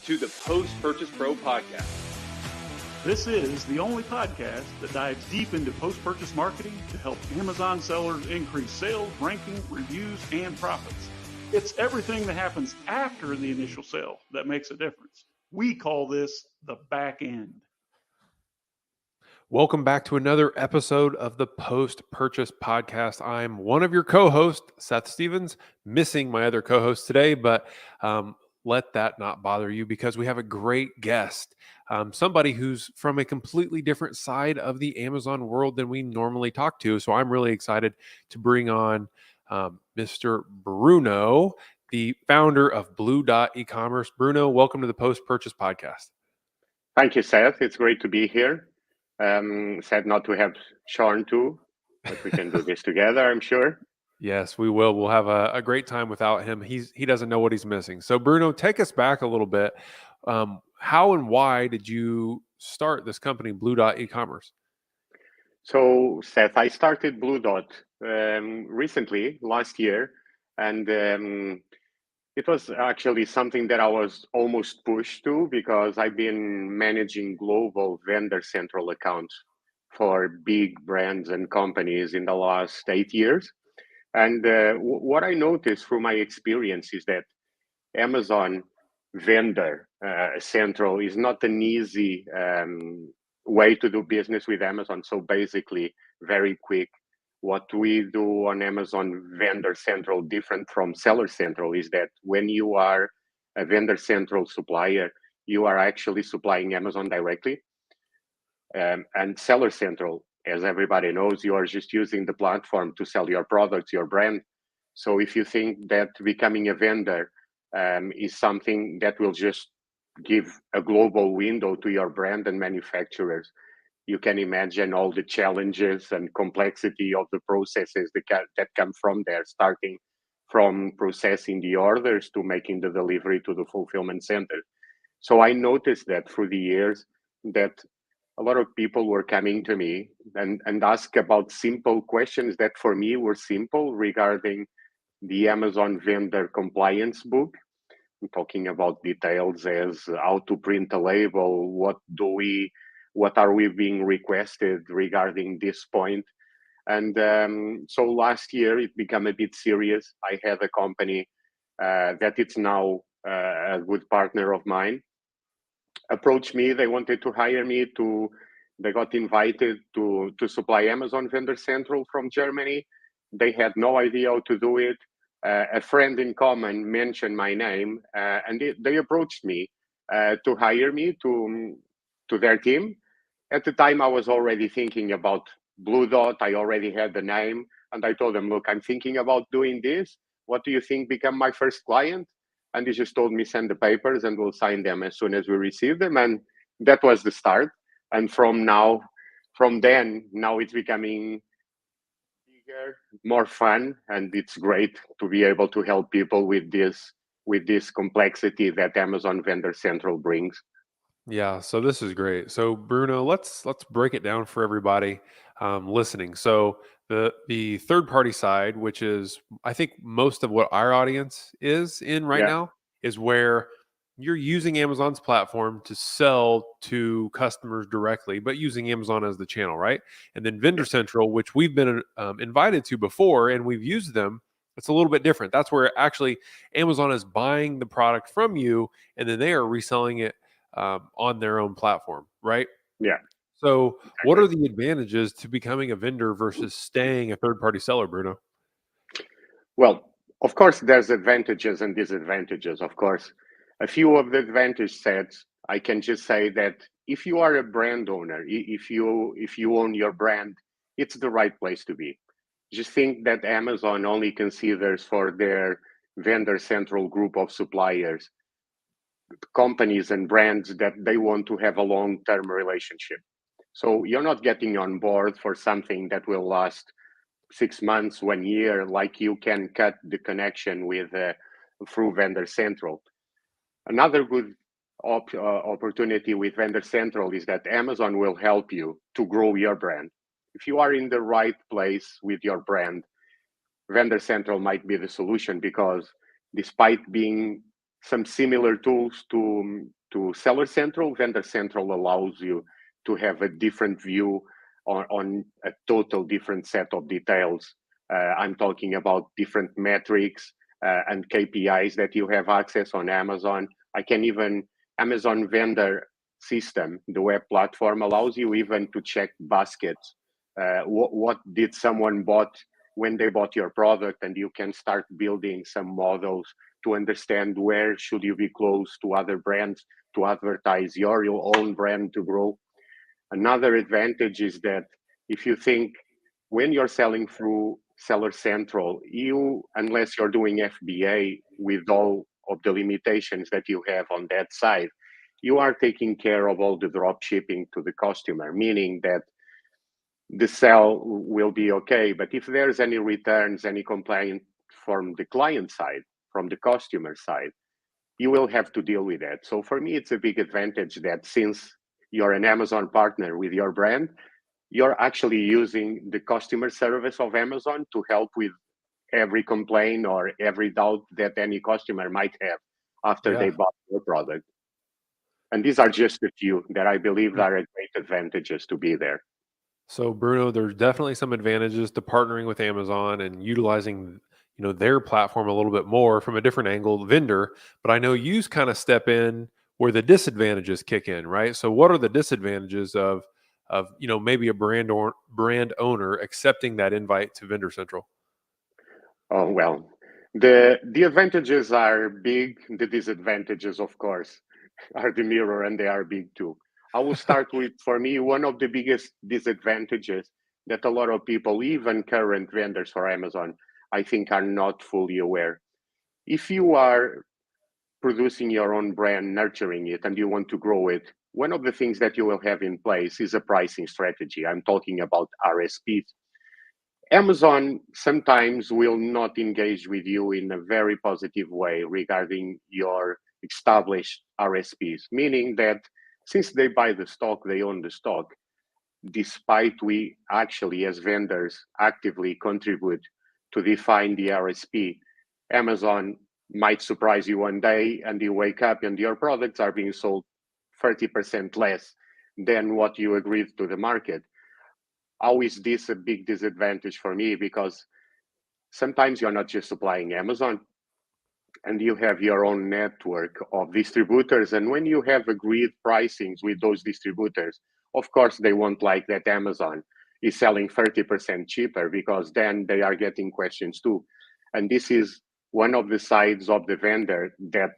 to the Post-Purchase Pro podcast. This is the only podcast that dives deep into post-purchase marketing to help Amazon sellers increase sales, ranking, reviews, and profits. It's everything that happens after the initial sale that makes a difference. We call this the back end. Welcome back to another episode of the Post-Purchase Podcast. I'm one of your co-hosts, Seth Stevens, missing my other co-host today, but let that not bother you because we have a great guest, somebody who's from a completely different side of the Amazon world than we normally talk to. So I'm really excited to bring on Mr. Bruno, the founder of Blue Dot E-commerce. Bruno, welcome to the Post-Purchase Podcast. Thank you, Seth. It's great to be here. Sad not to have Sean too, but we can do this together, I'm sure. Yes, we will. We'll have a great time without him. He doesn't know what he's missing. So Bruno, take us back a little bit. How and why did you start this company, Blue Dot E-commerce? So, Seth, I started Blue Dot recently, last year, and it was actually something that I was almost pushed to because I've been managing global vendor central accounts for big brands and companies in the last 8 years. And what I noticed through my experience is that Amazon vendor central is not an easy way to do business with Amazon. So basically, very quick. What we do on Amazon vendor central, different from seller central, is that when you are a vendor central supplier, you are actually supplying Amazon directly. And seller central, as everybody knows, you are just using the platform to sell your products, your brand. So if you think that becoming a vendor is something that will just give a global window to your brand and manufacturers, you can imagine all the challenges and complexity of the processes that come from there, starting from processing the orders to making the delivery to the fulfillment center. So I noticed that through the years that a lot of people were coming to me and ask about simple questions that for me were simple regarding the Amazon vendor compliance book. I'm talking about details as how to print a label, what are we being requested regarding this point. And so last year it became a bit serious. I had a company that it's now a good partner of mine approached me. They wanted to hire me they got invited to supply Amazon Vendor Central from Germany. They had no idea how to do it. A friend in common mentioned my name and they approached me to hire me to their team. At the time, I was already thinking about Blue Dot. I already had the name and I told them, look, I'm thinking about doing this. What do you think become my first client? And he just told me, send the papers and we'll sign them as soon as we receive them. And that was the start. And from then, it's becoming bigger, more fun. And it's great to be able to help people with this complexity that Amazon Vendor Central brings. Yeah, so this is great. So Bruno, let's break it down for everybody listening. So the third party side, which is I think most of what our audience is in right now, is where you're using Amazon's platform to sell to customers directly, but using Amazon as the channel, right? And then Vendor Central, which we've been invited to before and we've used them. It's a little bit different. That's where actually Amazon is buying the product from you and then they are reselling it on their own platform, right? Yeah. So what are the advantages to becoming a vendor versus staying a third-party seller, Bruno? Well, of course, there's advantages and disadvantages, of course. A few of the advantage sets, I can just say that if you are a brand owner, if you own your brand, it's the right place to be. Just think that Amazon only considers for their vendor central group of suppliers companies and brands that they want to have a long-term relationship. So you're not getting on board for something that will last 6 months, 1 year, like you can cut the connection with through Vendor Central. Another good opportunity with Vendor Central is that Amazon will help you to grow your brand. If you are in the right place with your brand, Vendor Central might be the solution because despite being some similar tools to Seller Central. Vendor Central allows you to have a different view on a total different set of details. I'm talking about different metrics and KPIs that you have access on Amazon. Amazon Vendor System, the web platform, allows you even to check baskets. What did someone bought when they bought your product, and you can start building some models to understand where should you be close to other brands to advertise your own brand to grow. Another advantage is that if you think when you're selling through Seller Central, unless you're doing FBA with all of the limitations that you have on that side, you are taking care of all the drop shipping to the customer, meaning that the sale will be okay. But if there's any returns, any complaint from the client side, from the customer side, you will have to deal with that. So for me, it's a big advantage that since you're an Amazon partner with your brand, you're actually using the customer service of Amazon to help with every complaint or every doubt that any customer might have after they bought your product. And these are just a few that I believe are great advantages to be there. So Bruno, there's definitely some advantages to partnering with Amazon and utilizing, their platform a little bit more from a different angle, vendor. But I know you kind of step in where the disadvantages kick in, right? So what are the disadvantages of maybe a brand owner accepting that invite to Vendor Central? Oh, well, the advantages are big. The disadvantages, of course, are the mirror, and they are big too. I will start with, for me, one of the biggest disadvantages that a lot of people, even current vendors for Amazon, I think are not fully aware. If you are producing your own brand, nurturing it, and you want to grow it, one of the things that you will have in place is a pricing strategy. I'm talking about RSPs. Amazon sometimes will not engage with you in a very positive way regarding your established RSPs, meaning that since they buy the stock, they own the stock, despite we actually, as vendors, actively contribute to define the RSP. Amazon might surprise you one day and you wake up and your products are being sold 30% less than what you agreed to the market. How is this a big disadvantage for me? Because sometimes you're not just supplying Amazon, and you have your own network of distributors. And when you have agreed pricings with those distributors, of course, they won't like that Amazon is selling 30% cheaper, because then they are getting questions too. And this is one of the sides of the vendor that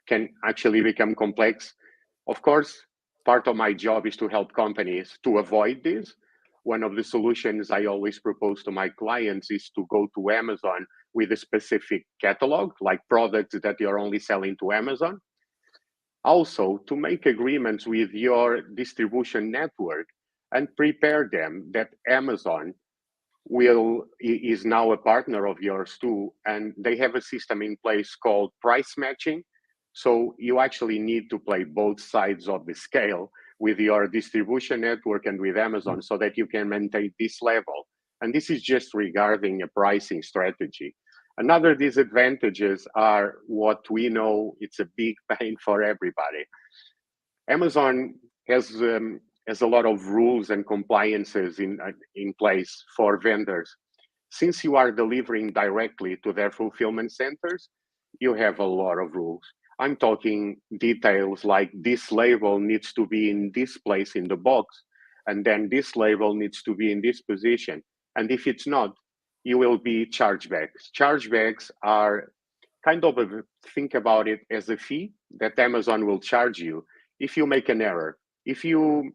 can actually become complex. Of course, part of my job is to help companies to avoid this. One of the solutions I always propose to my clients is to go to Amazon with a specific catalog, like products that you're only selling to Amazon. Also, to make agreements with your distribution network and prepare them that Amazon is now a partner of yours too, and they have a system in place called price matching. So you actually need to play both sides of the scale with your distribution network and with Amazon so that you can maintain this level. And this is just regarding a pricing strategy. Another disadvantages are what we know, it's a big pain for everybody. Amazon has a lot of rules and compliances in place for vendors. Since you are delivering directly to their fulfillment centers, you have a lot of rules. I'm talking details like this label needs to be in this place in the box, and then this label needs to be in this position. And if it's not, you will be chargebacks. Chargebacks are kind of think about it as a fee that Amazon will charge you if you make an error. If you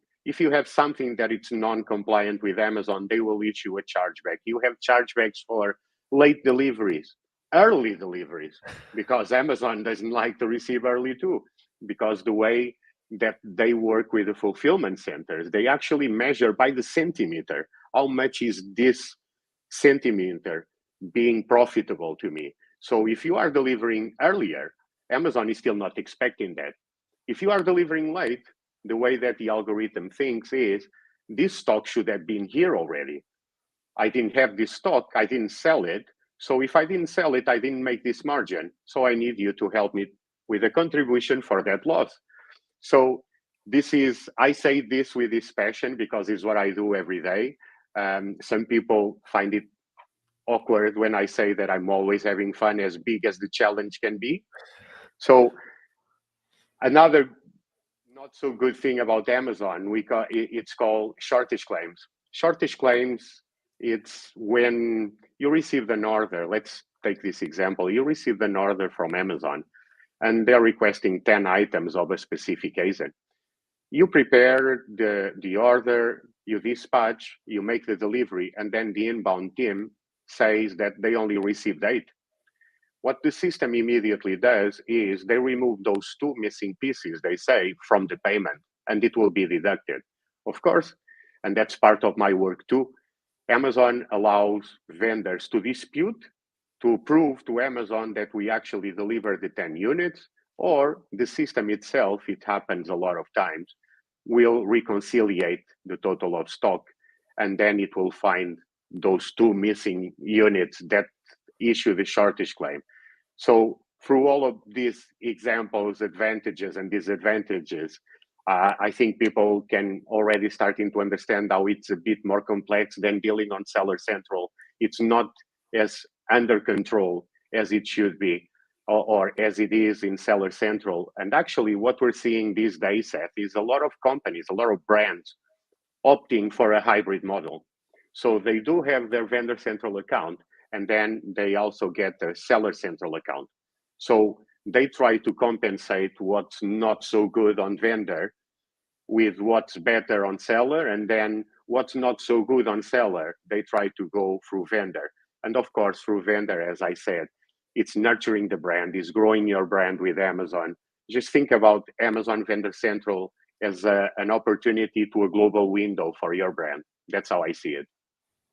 have something that it's non-compliant with Amazon, they will issue a chargeback. You have chargebacks for late deliveries, early deliveries, because Amazon doesn't like to receive early too, because the way that they work with the fulfillment centers, they actually measure by the centimeter, how much is this centimeter being profitable to me. So if you are delivering earlier, Amazon is still not expecting that. If you are delivering late, the way that the algorithm thinks is this stock should have been here already. I didn't have this stock, I didn't sell it. So if I didn't sell it, I didn't make this margin. So I need you to help me with a contribution for that loss. So I say this with this passion because it's what I do every day. Some people find it awkward when I say that I'm always having fun, as big as the challenge can be. So another not so good thing about Amazon, it's called shortage claims. Shortage claims, it's when you receive an order. Let's take this example. You receive an order from Amazon and they're requesting 10 items of a specific ASIN. You prepare the order, you dispatch, you make the delivery, and then the inbound team says that they only received 8. What the system immediately does is they remove those 2 missing pieces, they say, from the payment, and it will be deducted. Of course, and that's part of my work too. Amazon allows vendors to dispute, to prove to Amazon that we actually delivered the 10 units, or the system itself, it happens a lot of times, will reconciliate the total of stock, and then it will find those 2 missing units that issue the shortage claim. So through all of these examples, advantages and disadvantages, I think people can already starting to understand how it's a bit more complex than dealing on Seller Central. It's not as under control as it should be, or as it is in Seller Central. And actually what we're seeing these days, Seth, is a lot of companies, a lot of brands opting for a hybrid model. So they do have their vendor central account, and then they also get their seller central account. So they try to compensate what's not so good on vendor with what's better on seller, and then what's not so good on seller, they try to go through vendor. And of course, through vendor, as I said, it's nurturing the brand, it's growing your brand with Amazon. Just think about Amazon Vendor Central as an opportunity to a global window for your brand. That's how I see it.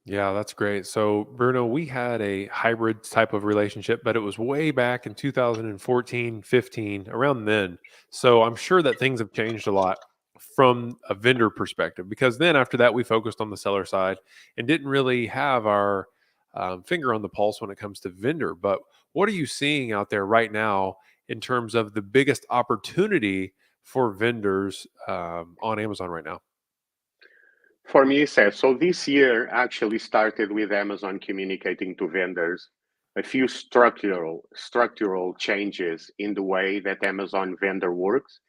Yeah, that's great. So, Bruno, we had a hybrid type of relationship, but it was way back in 2014, 15, around then. So, I'm sure that things have changed a lot from a vendor perspective because then after that, we focused on the seller side and didn't really have our finger on the pulse when it comes to vendor. But what are you seeing out there right now in terms of the biggest opportunity for vendors on Amazon right now? For me, Seth, so this year actually started with Amazon communicating to vendors a few structural changes in the way that Amazon vendor works.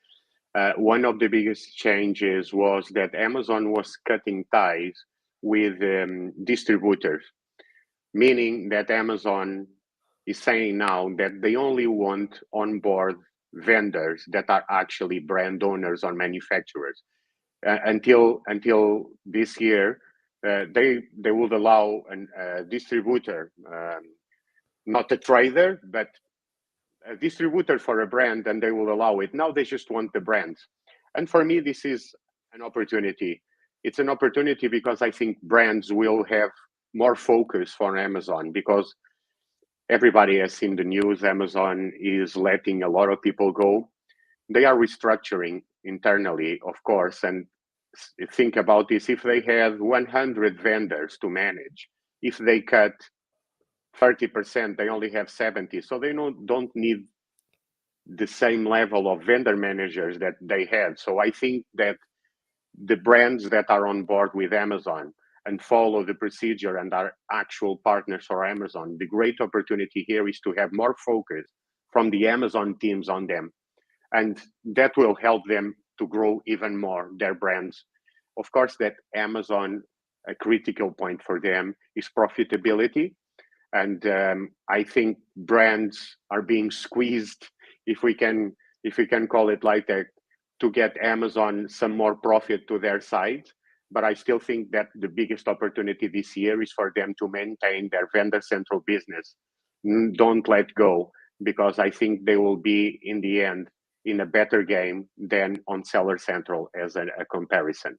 One of the biggest changes was that Amazon was cutting ties with distributors, meaning that Amazon is saying now that they only want onboard vendors that are actually brand owners or manufacturers. Until this year, they would allow a distributor, not a trader, but a distributor for a brand, and they will allow it. Now they just want the brand. And for me, this is an opportunity. It's an opportunity because I think brands will have more focus for Amazon because everybody has seen the news. Amazon is letting a lot of people go. They are restructuring internally, of course, and think about this. If they have 100 vendors to manage, if they cut 30%, they only have 70. So they don't need the same level of vendor managers that they had. So I think that the brands that are on board with Amazon and follow the procedure and are actual partners for Amazon, the great opportunity here is to have more focus from the Amazon teams on them. And that will help them to grow even more their brands. Of course, that Amazon, a critical point for them is profitability. And I think brands are being squeezed, if we can call it like that, to get Amazon some more profit to their side. But I still think that the biggest opportunity this year is for them to maintain their vendor central business. Don't let go, because I think they will be in the end in a better game than on Seller Central as a comparison.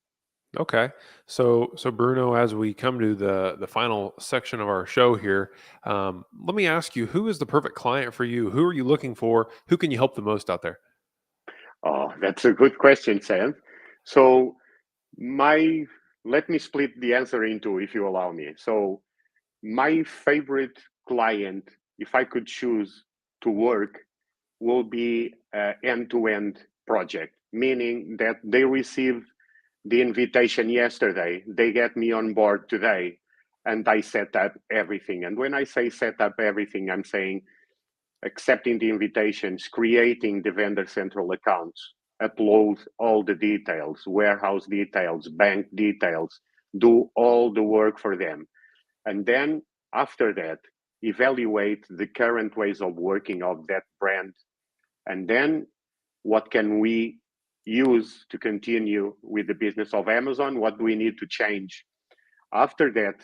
Okay. So Bruno, as we come to the final section of our show here, let me ask you, who is the perfect client for you? Who are you looking for? Who can you help the most out there? Oh, that's a good question, Sam. So let me split the answer into, if you allow me. So my favorite client, if I could choose to work, will be an end-to-end project, meaning that they receive the invitation yesterday, they get me on board today, and I set up everything. And when I say set up everything, I'm saying accepting the invitations, creating the vendor central accounts, upload all the details, warehouse details, bank details, do all the work for them. And then after that, evaluate the current ways of working of that brand. And then what can we use to continue with the business of Amazon? What do we need to change? After that,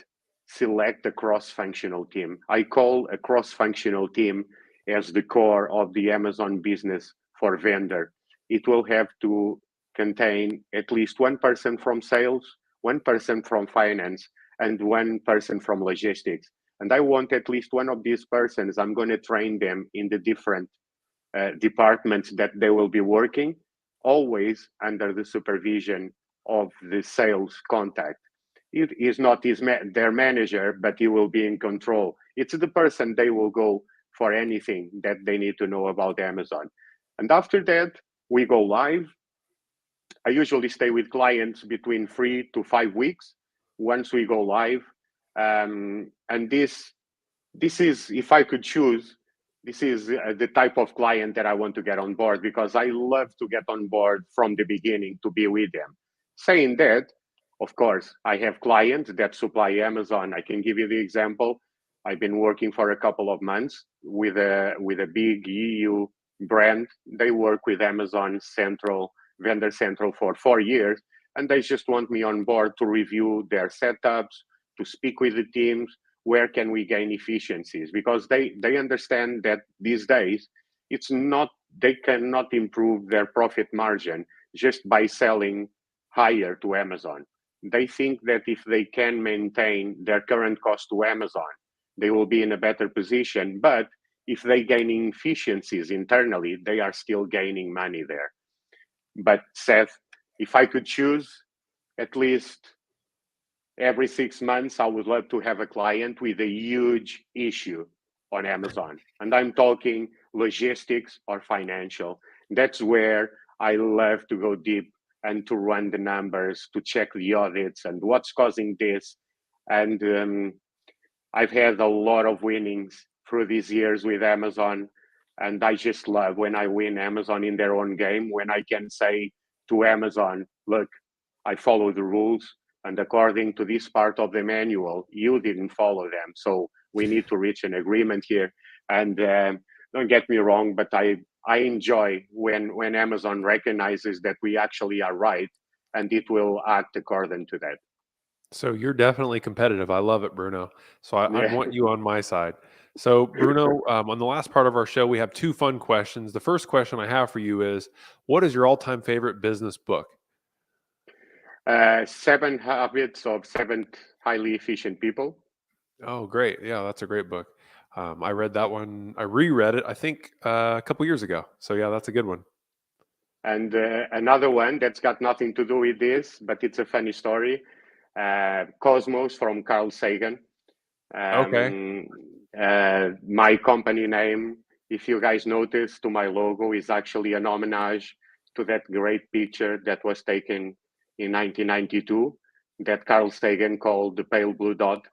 select a cross-functional team. I call a cross-functional team as the core of the Amazon business for vendor. It will have to contain at least one person from sales, one person from finance, and one person from logistics. And I want at least one of these persons, I'm going to train them in the different departments that they will be working, always under the supervision of the sales contact. It is not their manager, but he will be in control. It's the person they will go for anything that they need to know about Amazon. And after that, we go live. I usually stay with clients between 3 to 5 weeks once we go live. And this is, if I could choose, this is the type of client that I want to get on board, because I love to get on board from the beginning to be with them. Saying that, of course, I have clients that supply Amazon. I can give you the example. I've been working for a couple of months with a big EU brand. They work with Amazon Central, Vendor Central for 4 years, and they just want me on board to review their setups, to speak with the teams, where can we gain efficiencies, because they understand that these days it's not, they cannot improve their profit margin just by selling higher to Amazon. They think that if they can maintain their current cost to Amazon, they will be in a better position. But if they gain efficiencies internally, they are still gaining money there. But Seth, if I could choose, at least every 6 months, I would love to have a client with a huge issue on Amazon. And I'm talking logistics or financial. That's where I love to go deep and to run the numbers, to check the audits and what's causing this. And I've had a lot of winnings through these years with Amazon. And I just love when I win Amazon in their own game, when I can say to Amazon, look, I follow the rules, and according to this part of the manual, you didn't follow them. So we need to reach an agreement here. And don't get me wrong, but I enjoy when Amazon recognizes that we actually are right, and it will act according to that. So you're definitely competitive. I love it, Bruno. So I'd Yeah. want you on my side. So Bruno, on the last part of our show, we have two fun questions. The first question I have for you is, what is your all-time favorite business book? 7 Habits of 7 Highly Efficient People. Oh, great. Yeah, that's a great book. I read that one. I reread it, I think, a couple years ago. So yeah, that's a good one. And another one that's got nothing to do with this, but it's a funny story. Cosmos from Carl Sagan. Okay. My company name, if you guys notice, to my logo is actually an homage to that great picture that was taken in 1992 that Carl Sagan called the pale blue dot.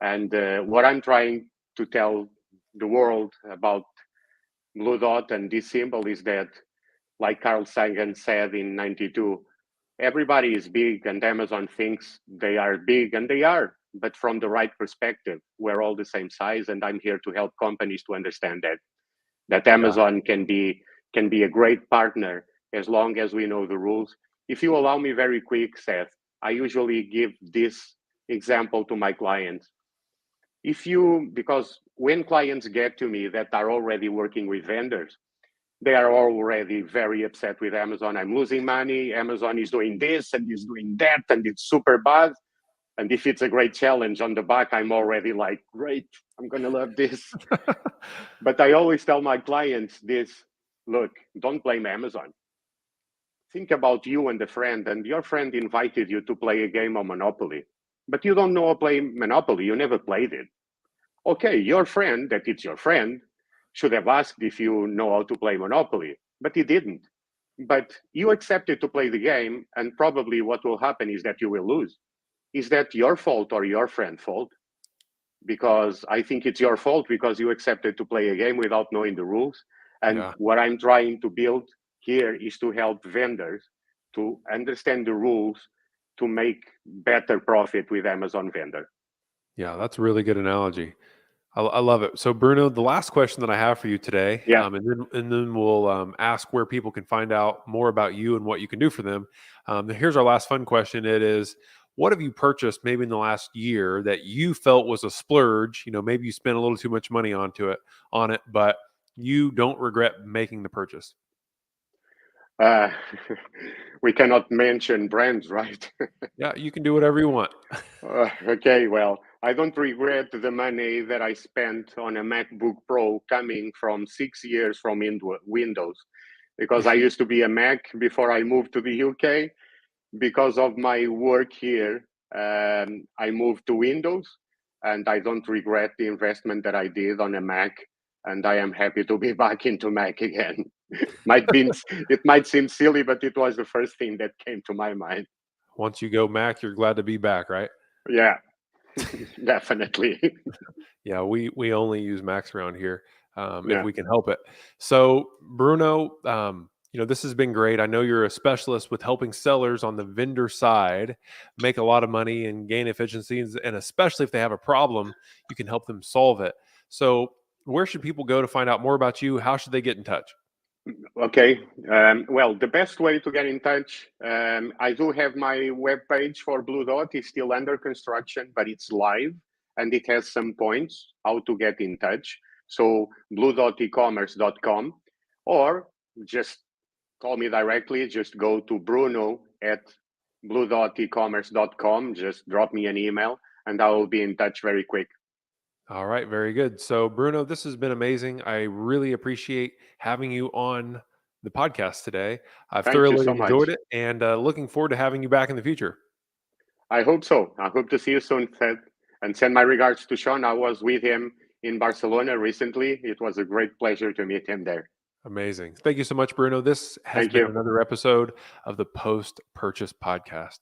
And what I'm trying to tell the world about blue dot and this symbol is that, like Carl Sagan said in 92, everybody is big and Amazon thinks they are big, and they are, but from the right perspective. We're all the same size, and I'm here to help companies to understand that Yeah. Amazon can be a great partner as long as we know the rules. If you allow me very quick, Seth, I usually give this example to my clients. Because when clients get to me that are already working with vendors, they are already very upset with Amazon. I'm losing money. Amazon is doing this and is doing that, and it's super bad. And if it's a great challenge on the back, I'm already like, great, I'm going to love this. But I always tell my clients this: look, don't blame Amazon. Think about you and a friend, and your friend invited you to play a game of Monopoly, but you don't know how to play Monopoly. You never played it. Okay, your friend, that it's your friend, should have asked if you know how to play Monopoly, but he didn't. But you accepted to play the game, and probably what will happen is that you will lose. Is that your fault or your friend's fault? Because I think it's your fault because you accepted to play a game without knowing the rules. And Yeah. what I'm trying to build here is to help vendors to understand the rules to make better profit with Amazon vendor. Yeah, that's a really good analogy. I love it. So, Bruno, the last question that I have for you today, Yeah. and then we'll ask where people can find out more about you and what you can do for them. Here's our last fun question. It is, what have you purchased maybe in the last year that you felt was a splurge? You know, maybe you spent a little too much money on it, but you don't regret making the purchase. Uh, we cannot mention brands, right? Yeah, you can do whatever you want. Okay, well, I don't regret the money that I spent on a MacBook Pro coming from 6 years from Windows, because I used to be a Mac before I moved to the UK. Because of my work here, I moved to Windows, and I don't regret the investment that I did on a Mac, and I am happy to be back into Mac again. It might seem silly, but it was the first thing that came to my mind. Once you go Mac, you're glad to be back, right? Yeah, definitely. Yeah, we only use Macs around here if Yeah. we can help it. So, Bruno, this has been great. I know you're a specialist with helping sellers on the vendor side make a lot of money and gain efficiencies, and especially if they have a problem, you can help them solve it. So, where should people go to find out more about you? How should they get in touch? Okay. Well, the best way to get in touch, I do have my webpage for Blue Dot. It's still under construction, but it's live and it has some points how to get in touch. So bluedotecommerce.com, or just call me directly. Just go to Bruno at bluedotecommerce.com. Just drop me an email and I will be in touch very quick. All right, very good. So, Bruno, this has been amazing. I really appreciate having you on the podcast today. I've Thank you thoroughly so enjoyed much. it and looking forward to having you back in the future. I hope so. I hope to see you soon, Ted. And send my regards to Sean. I was with him in Barcelona recently. It was a great pleasure to meet him there. Amazing. Thank you so much, Bruno. This has Thank been you. another episode of the Post Purchase Podcast.